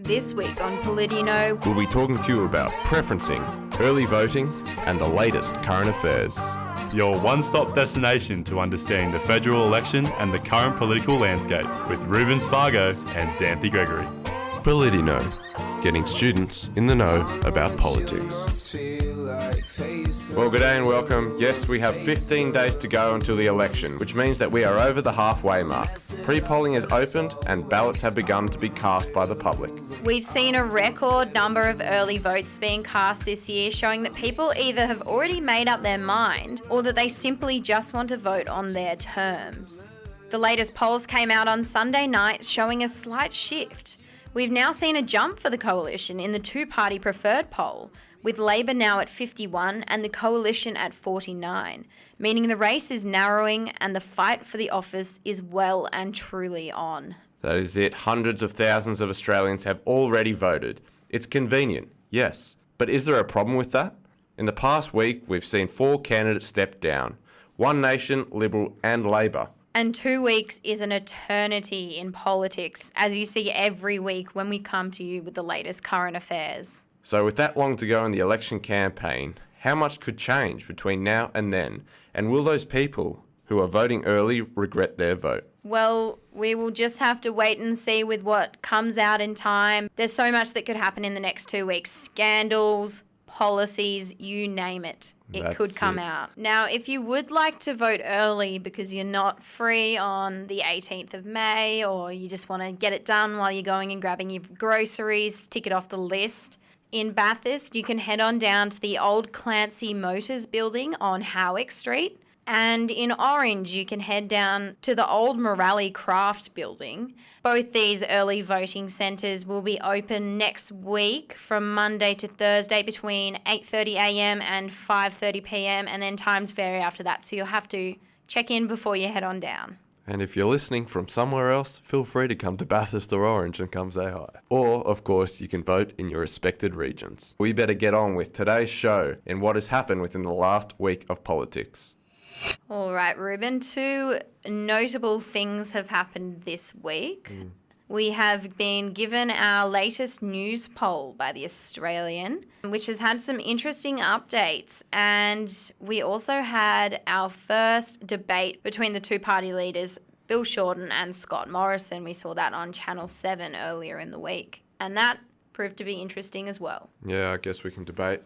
This week on PolitiKnow, We'll be talking to you about preferencing, early voting, and the latest current affairs. Your one-stop destination to understanding the federal election and the current political landscape with Reuben, Spargo and Xanthe Gregory. PolitiKnow, getting students in the know about politics. Well, good day and welcome. Yes, we have 15 days to go until the election, which means that we are over the halfway mark. Pre-polling has opened and ballots have begun to be cast by the public. we've seen a record number of early votes being cast this year, showing that people either have already made up their mind or that they simply just want to vote on their terms. The latest polls came out on Sunday night, showing a slight shift. We've now seen a jump for the coalition in the two-party preferred poll, with Labor now at 51 and the coalition at 49, meaning the race is narrowing and the fight for the office is well and truly on. That is it. Hundreds of thousands of Australians have already voted. It's convenient, yes. But is there a problem with that? In the past week, we've seen 4 candidates step down. One Nation, Liberal and Labor. And 2 weeks is an eternity in politics, as you see every week when we come to you with the latest current affairs. So with that long to go in the election campaign, how much could change between now and then? And will those people who are voting early regret their vote? Well, we will just have to wait and see with what comes out in time. There's so much that could happen in the next 2 weeks. Scandals, policies, you name it. It could come out. Now, if you would like to vote early because you're not free on the 18th of May or you just want to get it done while you're going and grabbing your groceries, tick it off the list, in Bathurst, you can head on down to the old Clancy Motors building on Howick Street. And in Orange, you can head down to the old Morale Craft building. Both these early voting centres will be open next week from Monday to Thursday between 8:30am and 5:30pm, and then times vary after that, so you'll have to check in before you head on down. And if you're listening from somewhere else, feel free to come to Bathurst or Orange and come say hi. Or, of course, you can vote in your respected regions. We better get on with today's show and what has happened within the last week of politics. All right, Reuben, 2 notable things have happened this week. We have been given our latest news poll by The Australian, which has had some interesting updates. And we also had our first debate between the two-party leaders, Bill Shorten and Scott Morrison. We saw that on Channel 7 earlier in the week. And that proved to be interesting as well. Yeah, I guess we can debate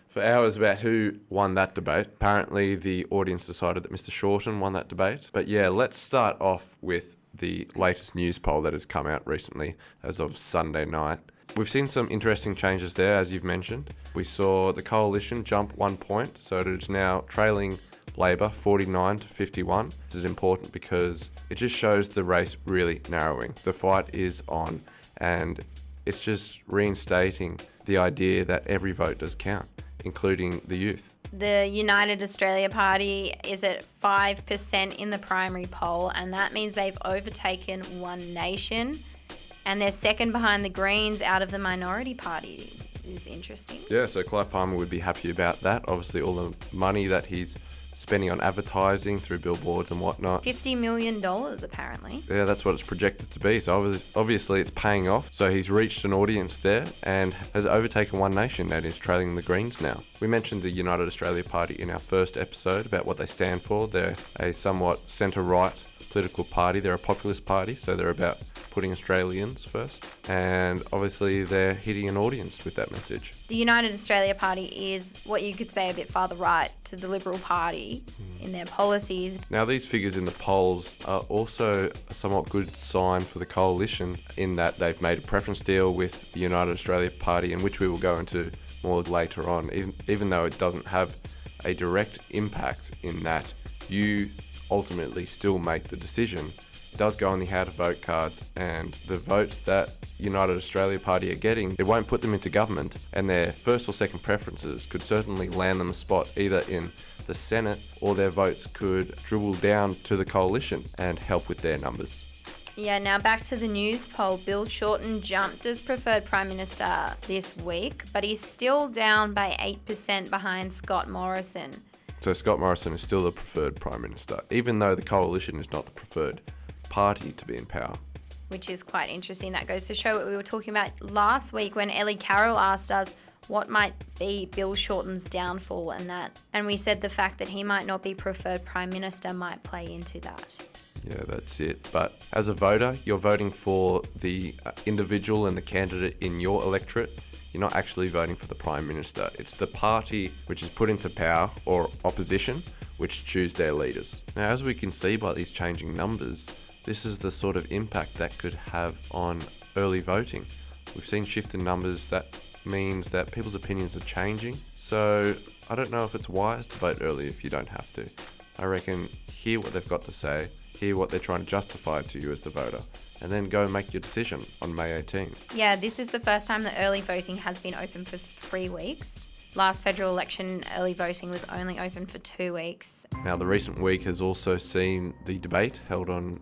for hours about who won that debate. Apparently, the audience decided that Mr. Shorten won that debate. But yeah, let's start off with the latest news poll that has come out recently as of Sunday night. We've seen some interesting changes there, as you've mentioned. We saw the coalition jump 1 point, so it is now trailing Labor 49 to 51. This is important because it just shows the race really narrowing. The fight is on, and it's just reinstating the idea that every vote does count, including the youth. The United Australia Party is at 5% in the primary poll, and that means they've overtaken One Nation, and they're second behind the Greens out of the minority party. It is interesting. Yeah, so Clive Palmer would be happy about that. Obviously, all the money that he's spending on advertising through billboards and whatnot. $50 million, apparently. Yeah, that's what it's projected to be. So obviously it's paying off. So he's reached an audience there and has overtaken One Nation and is trailing the Greens now. We mentioned the United Australia Party in our first episode about what they stand for. They're a somewhat centre-right political party. They're a populist party, so they're about putting Australians first. And obviously they're hitting an audience with that message. The United Australia Party is what you could say a bit farther right to the Liberal Party in their policies. Now, these figures in the polls are also a somewhat good sign for the coalition in that they've made a preference deal with the United Australia Party, in which we will go into more later on, even though it doesn't have a direct impact in that you ultimately still make the decision. It does go on the how to vote cards, and the votes that United Australia Party are getting, it won't put them into government, and their first or second preferences could certainly land them a spot either in the Senate, or their votes could dribble down to the coalition and help with their numbers. Yeah, now back to the news poll. Bill Shorten jumped as preferred Prime Minister this week, but he's still down by 8% behind Scott Morrison. So Scott Morrison is still the preferred Prime Minister, even though the coalition is not the preferred party to be in power. which is quite interesting. That goes to show what we were talking about last week when Ellie Carroll asked us what might be Bill Shorten's downfall and we said the fact that he might not be preferred Prime Minister might play into that. Yeah, that's it. But as a voter, you're voting for the individual and the candidate in your electorate. You're not actually voting for the Prime Minister. It's the party which is put into power or opposition which choose their leaders. Now, as we can see by these changing numbers, this is the sort of impact that could have on early voting. We've seen shift in numbers. That means that people's opinions are changing. So I don't know if it's wise to vote early if you don't have to. I reckon hear what they've got to say, hear what they're trying to justify to you as the voter, and then go and make your decision on May 18. Yeah, this is the first time that early voting has been open for 3 weeks. Last federal election, early voting was only open for 2 weeks. Now, the recent week has also seen the debate held on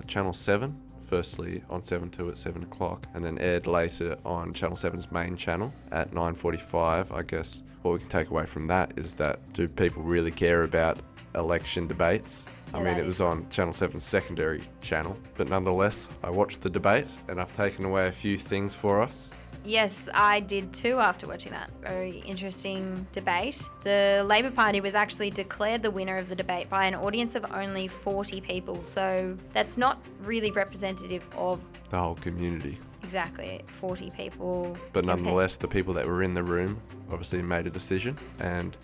Channel 7, firstly on 7 at 7 o'clock, and then aired later on Channel 7's main channel at 9:45. I guess what we can take away from that is that, do people really care about election debates? I mean, it was on Channel 7's secondary channel, but nonetheless, I watched the debate and I've taken away a few things for us. Yes, I did too after watching that. Very interesting debate. The Labor Party was actually declared the winner of the debate by an audience of only 40 people, so that's not really representative of The whole community. exactly 40 people. But nonetheless, the people that were in the room obviously made a decision, and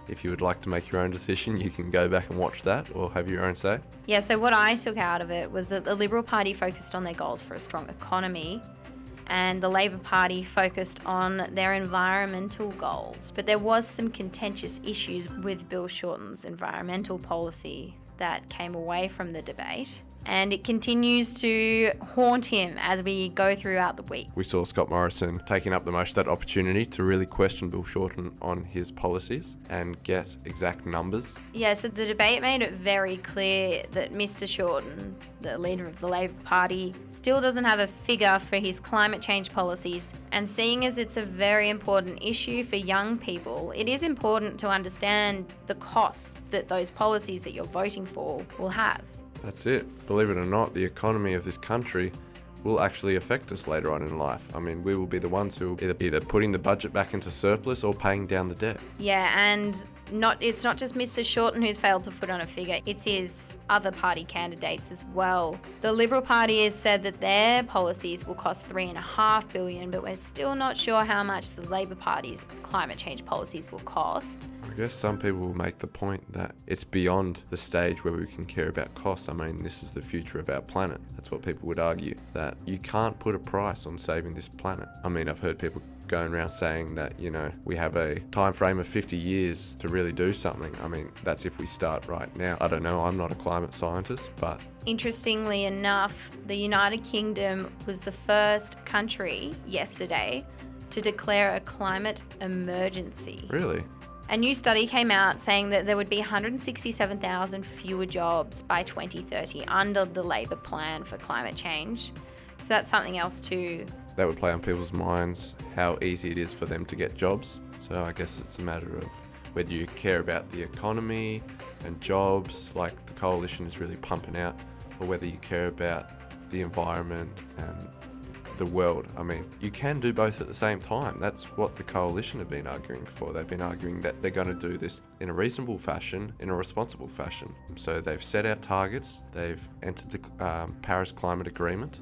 if you would like to make your own decision, you can go back and watch that or have your own say. Yeah, so what I took out of it was that the Liberal Party focused on their goals for a strong economy, and the Labor Party focused on their environmental goals. But there was some contentious issues with Bill Shorten's environmental policy that came away from the debate, and it continues to haunt him as we go throughout the week. We saw Scott Morrison taking up the most of that opportunity to really question Bill Shorten on his policies and get exact numbers. Yeah, so the debate made it very clear that Mr. Shorten, the leader of the Labor Party, still doesn't have a figure for his climate change policies. And seeing as it's a very important issue for young people, it is important to understand the costs that those policies that you're voting for will have. That's it. Believe it or not, the economy of this country will actually affect us later on in life. I mean, we will be the ones who will either putting the budget back into surplus or paying down the debt. Yeah, and it's not just Mr. Shorten who's failed to put on a figure, it's his other party candidates as well. The Liberal Party has said that their policies will cost $3.5 billion, but we're still not sure how much the Labor Party's climate change policies will cost. I guess some people will make the point that it's beyond the stage where we can care about costs. I mean, this is the future of our planet. That's what people would argue, that you can't put a price on saving this planet. I mean, I've heard people going around saying that, we have a time frame of 50 years to really do something. I mean, that's if we start right now. I don't know, I'm not a climate scientist, but... Interestingly enough, the United Kingdom was the first country yesterday to declare a climate emergency. Really? A new study came out saying that there would be 167,000 fewer jobs by 2030 under the Labor plan for climate change. So that's something else too. That would play on people's minds how easy it is for them to get jobs. So I guess it's a matter of whether you care about the economy and jobs, like the coalition is really pumping out, or whether you care about the environment and the world. I mean, you can do both at the same time. That's what the coalition have been arguing for. They've been arguing that they're going to do this in a reasonable fashion, in a responsible fashion. So they've set out targets. They've entered the Paris Climate Agreement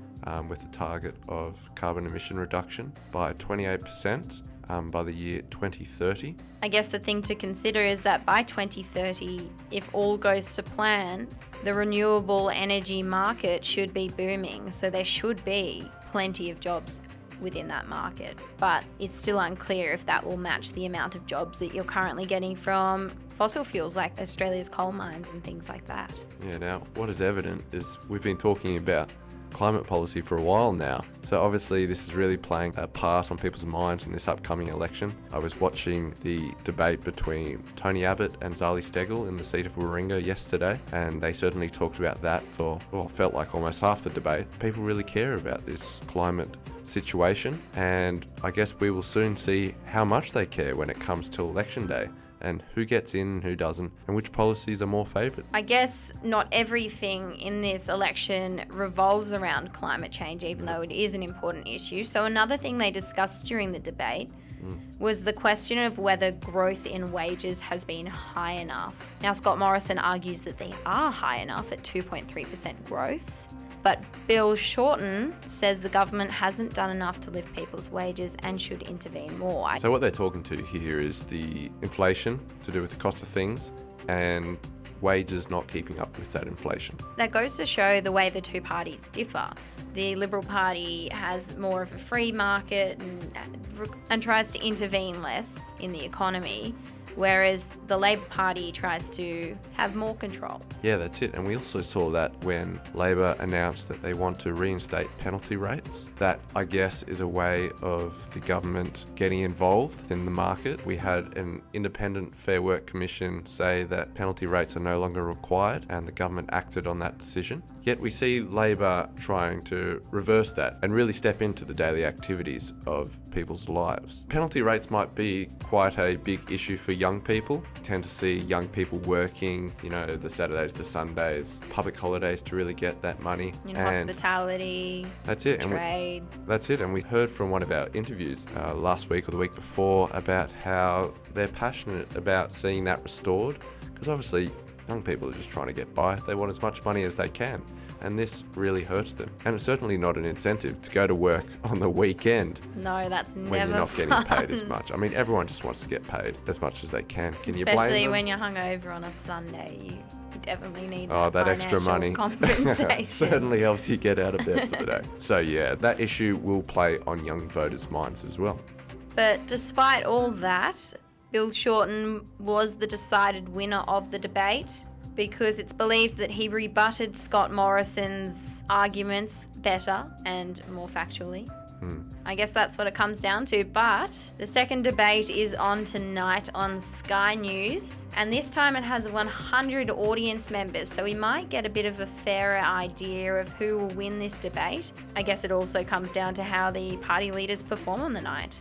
with a target of carbon emission reduction by 28% by the year 2030. I guess the thing to consider is that by 2030, if all goes to plan, the renewable energy market should be booming. So there should be plenty of jobs within that market, but it's still unclear if that will match the amount of jobs that you're currently getting from fossil fuels like Australia's coal mines and things like that. Yeah, now what is evident is we've been talking about climate policy for a while now. So obviously this is really playing a part on people's minds in this upcoming election. I was watching the debate between Tony Abbott and Zali Steggall in the seat of Warringah yesterday, and they certainly talked about that for, felt like almost half the debate. People really care about this climate situation, and I guess we will soon see how much they care when it comes to election day. and who gets in and who doesn't, and which policies are more favoured. I guess not everything in this election revolves around climate change, even though it is an important issue. So another thing they discussed during the debate was the question of whether growth in wages has been high enough. Now, Scott Morrison argues that they are high enough at 2.3% growth. But Bill Shorten says the government hasn't done enough to lift people's wages and should intervene more. So what they're talking to here is the inflation to do with the cost of things and wages not keeping up with that inflation. That goes to show the way the two parties differ. The Liberal Party has more of a free market and tries to intervene less in the economy, whereas the Labor Party tries to have more control. Yeah, that's it. And we also saw that when Labor announced that they want to reinstate penalty rates. That, I guess, is a way of the government getting involved in the market. We had an independent Fair Work Commission say that penalty rates are no longer required, and the government acted on that decision. Yet we see Labor trying to reverse that and really step into the daily activities of people's lives. Penalty rates might be quite a big issue for young people. You tend to see young people working, the Saturdays to Sundays, public holidays to really get that money. In hospitality, that's it. trade. That's it. And we heard from one of our interviews last week or the week before about how they're passionate about seeing that restored, because obviously young people are just trying to get by. They want as much money as they can, and this really hurts them. And it's certainly not an incentive to go to work on the weekend. No, that's never when you're not fun. getting paid as much. I mean, everyone just wants to get paid as much as they can. Can you blame them? Especially when you're hungover on a Sunday, you definitely need that extra money. Compensation. Certainly helps you get out of bed for the day. So yeah, that issue will play on young voters' minds as well. But despite all that, Bill Shorten was the decided winner of the debate because it's believed that he rebutted Scott Morrison's arguments better and more factually. I guess that's what it comes down to. But the second debate is on tonight on Sky News, and this time it has 100 audience members, so we might get a bit of a fairer idea of who will win this debate. I guess it also comes down to how the party leaders perform on the night.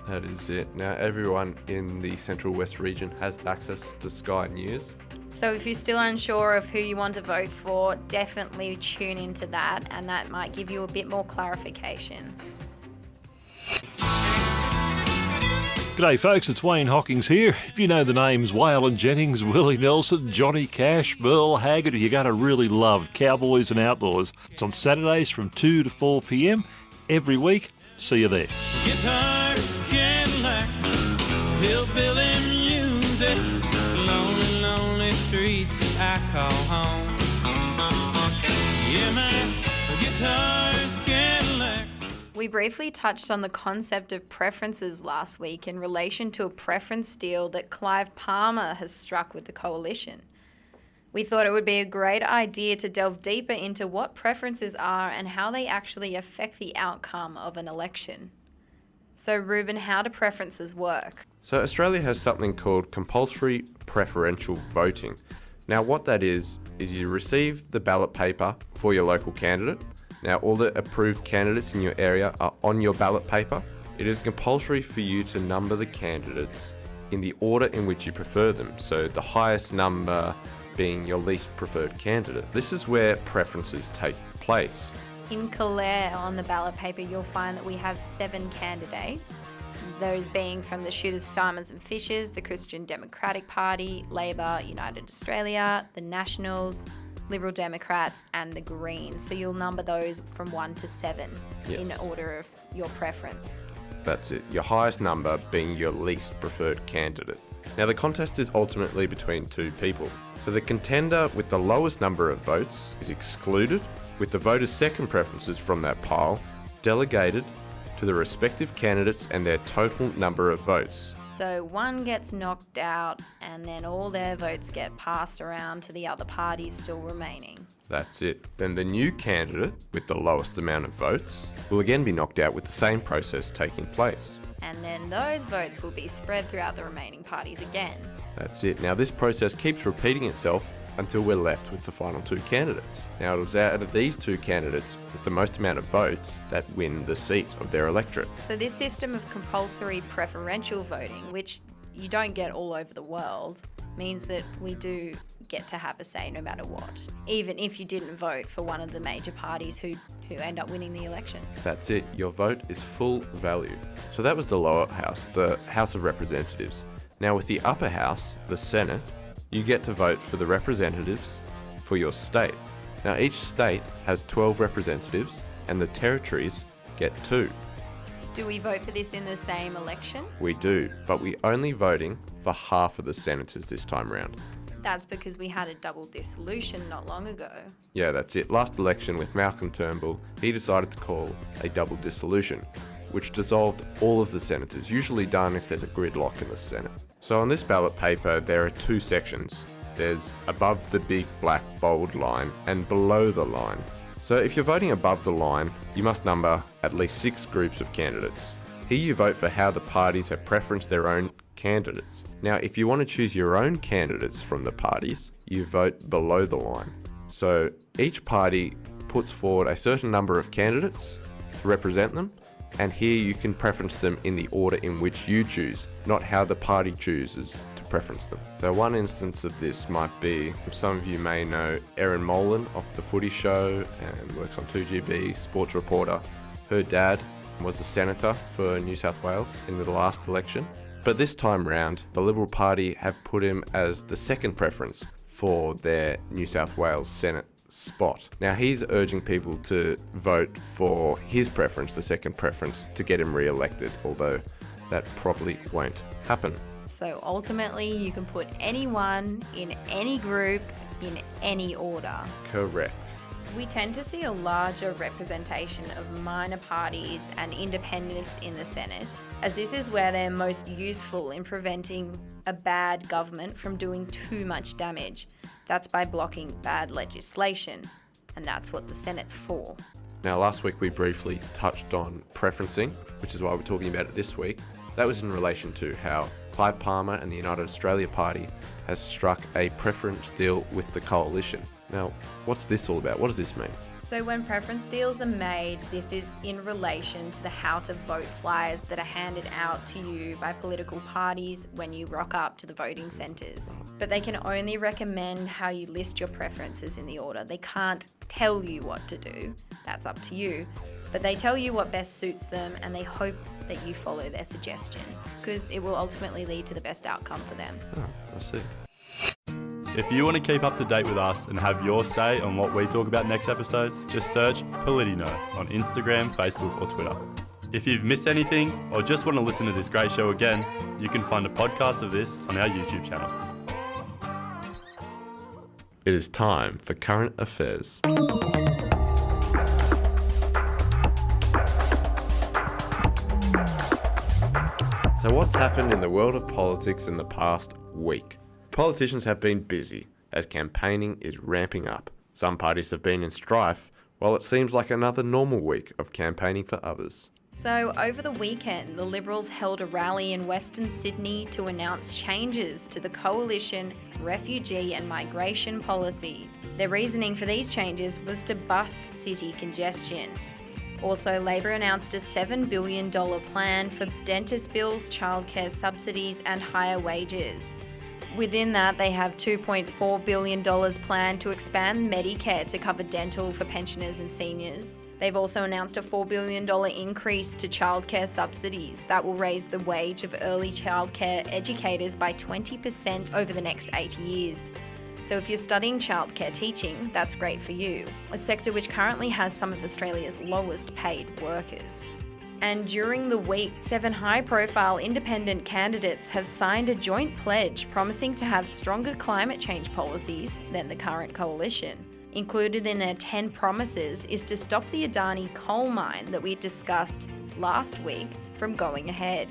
That is it. Now everyone in the Central West region has access to Sky News. So if you're still unsure of who you want to vote for, definitely tune into that, and that might give you a bit more clarification. G'day folks, it's Wayne Hockings here. If you know the names Waylon Jennings, Willie Nelson, Johnny Cash, Merle Haggard, you're going to really love Cowboys and Outlaws. It's on Saturdays from 2 to 4 p.m. every week. See you there. Guitars, Cadillacs, hillbilly music, lonely, lonely streets I call home. Yeah, man, guitars, Cadillacs. We briefly touched on the concept of preferences last week in relation to a preference deal that Clive Palmer has struck with the coalition. We thought it would be a great idea to delve deeper into what preferences are and how they actually affect the outcome of an election. So, Reuben, how do preferences work? So Australia has something called compulsory preferential voting. Now what that is you receive the ballot paper for your local candidate. Now all the approved candidates in your area are on your ballot paper. It is compulsory for you to number the candidates in the order in which you prefer them. So the highest number being your least preferred candidate. This is where preferences take place. In Calais, on the ballot paper, you'll find that we have 7 candidates, those being from the Shooters, Farmers and Fishers, the Christian Democratic Party, Labor, United Australia, the Nationals, Liberal Democrats and the Greens. So you'll number those from 1 to 7 in order of your preference. That's it, your highest number being your least preferred candidate. Now the contest is ultimately between 2 people. So the contender with the lowest number of votes is excluded, with the voters' second preferences from that pile delegated to the respective candidates and their total number of votes. So one gets knocked out and then all their votes get passed around to the other parties still remaining. That's it. Then the new candidate with the lowest amount of votes will again be knocked out with the same process taking place. And then those votes will be spread throughout the remaining parties again. That's it. Now this process keeps repeating itself until we're left with the final 2 candidates. Now it was out of these 2 candidates with the most amount of votes that win the seat of their electorate. So this system of compulsory preferential voting, which you don't get all over the world means that we do get to have a say no matter what, even if you didn't vote for one of the major parties who end up winning the election. That's it. Your vote is full value. So that was the lower house, the House of Representatives. Now with the upper house, the Senate, you get to vote for the representatives for your state. Now each state has 12 representatives and the territories get 2. Do we vote for this in the same election? We do, but we're only voting for half of the senators this time round. That's because we had a double dissolution not long ago. Yeah, that's it. Last election with Malcolm Turnbull, he decided to call a double dissolution, which dissolved all of the senators, usually done if there's a gridlock in the Senate. So on this ballot paper, there are 2 sections. There's above the big black bold line and below the line. So if you're voting above the line, you must number at least 6 groups of candidates. Here you vote for how the parties have preferenced their own candidates. Now, if you want to choose your own candidates from the parties, you vote below the line. So each party puts forward a certain number of candidates to represent them, and here you can preference them in the order in which you choose, not how the party chooses to preference them. So one instance of this might be, some of you may know Erin Molan off The Footy Show and works on 2GB, sports reporter. Her dad was a senator for New South Wales in the last election. But this time round, the Liberal Party have put him as the second preference for their New South Wales Senate spot. Now he's urging people to vote for his preference, the second preference, to get him re-elected, although that probably won't happen. So ultimately, you can put anyone in any group in any order. Correct. We tend to see a larger representation of minor parties and independents in the Senate, as this is where they're most useful in preventing a bad government from doing too much damage. That's by blocking bad legislation, and that's what the Senate's for. Now last week we briefly touched on preferencing, which is why we're talking about it this week. That was in relation to how Clive Palmer and the United Australia Party has struck a preference deal with the coalition. Now, what's this all about? What does this mean? So when preference deals are made, this is in relation to the how to vote flyers that are handed out to you by political parties when you rock up to the voting centres. But they can only recommend how you list your preferences in the order. They can't tell you what to do. That's up to you. But they tell you what best suits them, and they hope that you follow their suggestion, because it will ultimately lead to the best outcome for them. Oh, I see. If you want to keep up to date with us and have your say on what we talk about next episode, just search PolitiKnow on Instagram, Facebook or Twitter. If you've missed anything or just want to listen to this great show again, you can find a podcast of this on our YouTube channel. It is time for current affairs. So what's happened in the world of politics in the past week? Politicians have been busy as campaigning is ramping up. Some parties have been in strife, while it seems like another normal week of campaigning for others. So over the weekend, the Liberals held a rally in Western Sydney to announce changes to the coalition refugee and migration policy. Their reasoning for these changes was to bust city congestion. Also, Labor announced a $7 billion plan for dentist bills, childcare subsidies and higher wages. Within that, they have $2.4 billion planned to expand Medicare to cover dental for pensioners and seniors. They've also announced a $4 billion increase to childcare subsidies that will raise the wage of early childcare educators by 20% over the next 8 years. So if you're studying childcare teaching, that's great for you, a sector which currently has some of Australia's lowest paid workers. And during the week, 7 high-profile independent candidates have signed a joint pledge promising to have stronger climate change policies than the current coalition. Included in their 10 promises is to stop the Adani coal mine that we discussed last week from going ahead.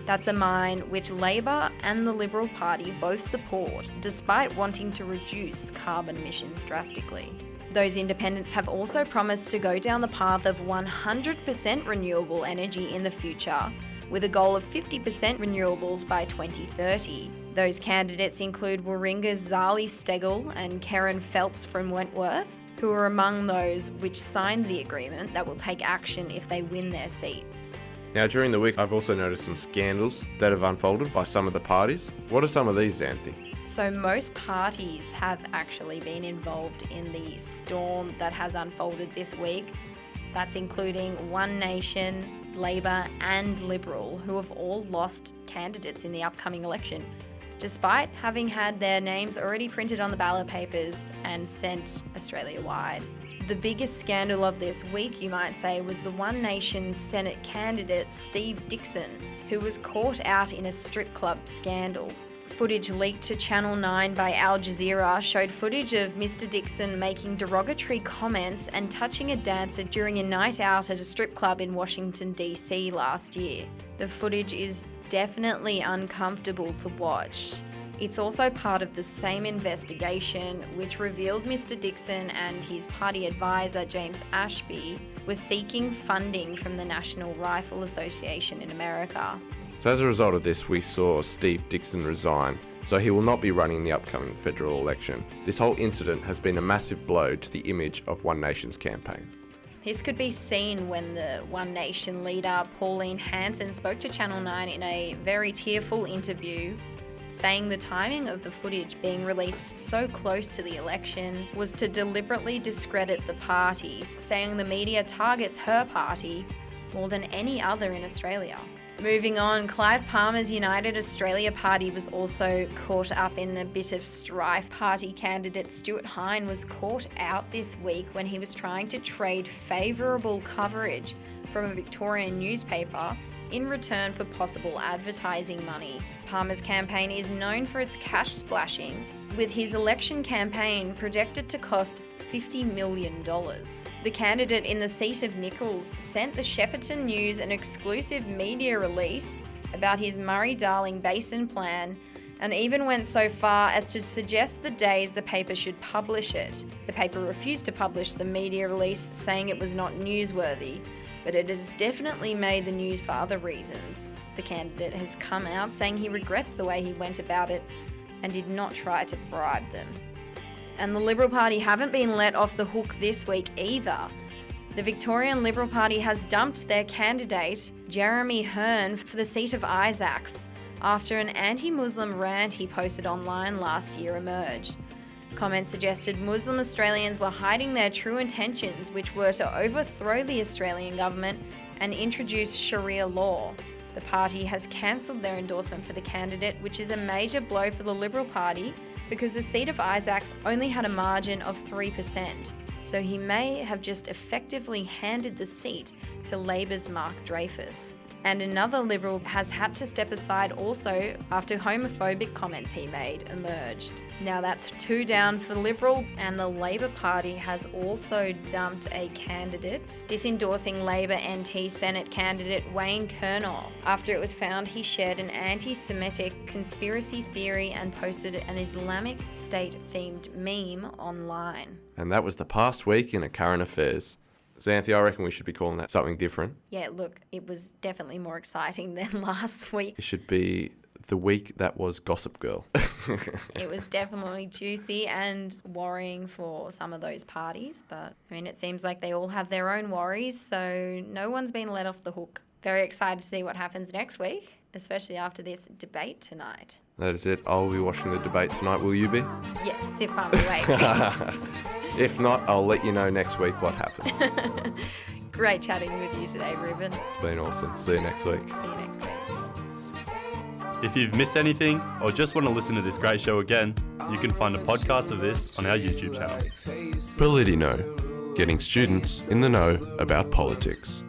That's a mine which Labor and the Liberal Party both support, despite wanting to reduce carbon emissions drastically. Those independents have also promised to go down the path of 100% renewable energy in the future, with a goal of 50% renewables by 2030. Those candidates include Warringah's Zali Steggall and Karen Phelps from Wentworth, who are among those which signed the agreement that will take action if they win their seats. Now, during the week, I've also noticed some scandals that have unfolded by some of the parties. What are some of these, Xanthe? So most parties have actually been involved in the storm that has unfolded this week. That's including One Nation, Labor and Liberal, who have all lost candidates in the upcoming election, despite having had their names already printed on the ballot papers and sent Australia-wide. The biggest scandal of this week, you might say, was the One Nation Senate candidate Steve Dixon, who was caught out in a strip club scandal. Footage leaked to Channel 9 by Al Jazeera showed footage of Mr. Dixon making derogatory comments and touching a dancer during a night out at a strip club in Washington, D.C. last year. The footage is definitely uncomfortable to watch. It's also part of the same investigation which revealed Mr. Dixon and his party advisor James Ashby were seeking funding from the National Rifle Association in America. So as a result of this, we saw Steve Dixon resign, so he will not be running in the upcoming federal election. This whole incident has been a massive blow to the image of One Nation's campaign. This could be seen when the One Nation leader Pauline Hanson spoke to Channel 9 in a very tearful interview, saying the timing of the footage being released so close to the election was to deliberately discredit the parties, saying the media targets her party more than any other in Australia. Moving on, Clive Palmer's United Australia Party was also caught up in a bit of strife. Party candidate Stuart Hine was caught out this week when he was trying to trade favourable coverage from a Victorian newspaper in return for possible advertising money. Palmer's campaign is known for its cash splashing, with his election campaign projected to cost $50 million. The candidate in the seat of Nichols sent the Shepparton News an exclusive media release about his Murray-Darling Basin plan and even went so far as to suggest the days the paper should publish it. The paper refused to publish the media release, saying it was not newsworthy, but it has definitely made the news for other reasons. The candidate has come out saying he regrets the way he went about it and did not try to bribe them. And the Liberal Party haven't been let off the hook this week either. The Victorian Liberal Party has dumped their candidate, Jeremy Hearn, for the seat of Isaacs after an anti-Muslim rant he posted online last year emerged. Comments suggested Muslim Australians were hiding their true intentions, which were to overthrow the Australian government and introduce Sharia law. The party has cancelled their endorsement for the candidate, which is a major blow for the Liberal Party because the seat of Isaacs only had a margin of 3%. So he may have just effectively handed the seat to Labor's Mark Dreyfus. And another Liberal has had to step aside also after homophobic comments he made emerged. Now that's 2 down for Liberal, and the Labor Party has also dumped a candidate, disendorsing Labor NT Senate candidate Wayne Kernoff after it was found he shared an anti-Semitic conspiracy theory and posted an Islamic State-themed meme online. And that was the past week in a current affairs. Xanthe, I reckon we should be calling that something different. Yeah, look, it was definitely more exciting than last week. It should be the week that was Gossip Girl. It was definitely juicy and worrying for some of those parties, but I mean, it seems like they all have their own worries, so no one's been let off the hook. Very excited to see what happens next week, especially after this debate tonight. That is it. I'll be watching the debate tonight. Will you be? Yes, if I'm awake. If not, I'll let you know next week what happens. Great chatting with you today, Reuben. It's been awesome. See you next week. See you next week. If you've missed anything or just want to listen to this great show again, you can find a podcast of this on our YouTube channel. PolitiKnow, getting students in the know about politics.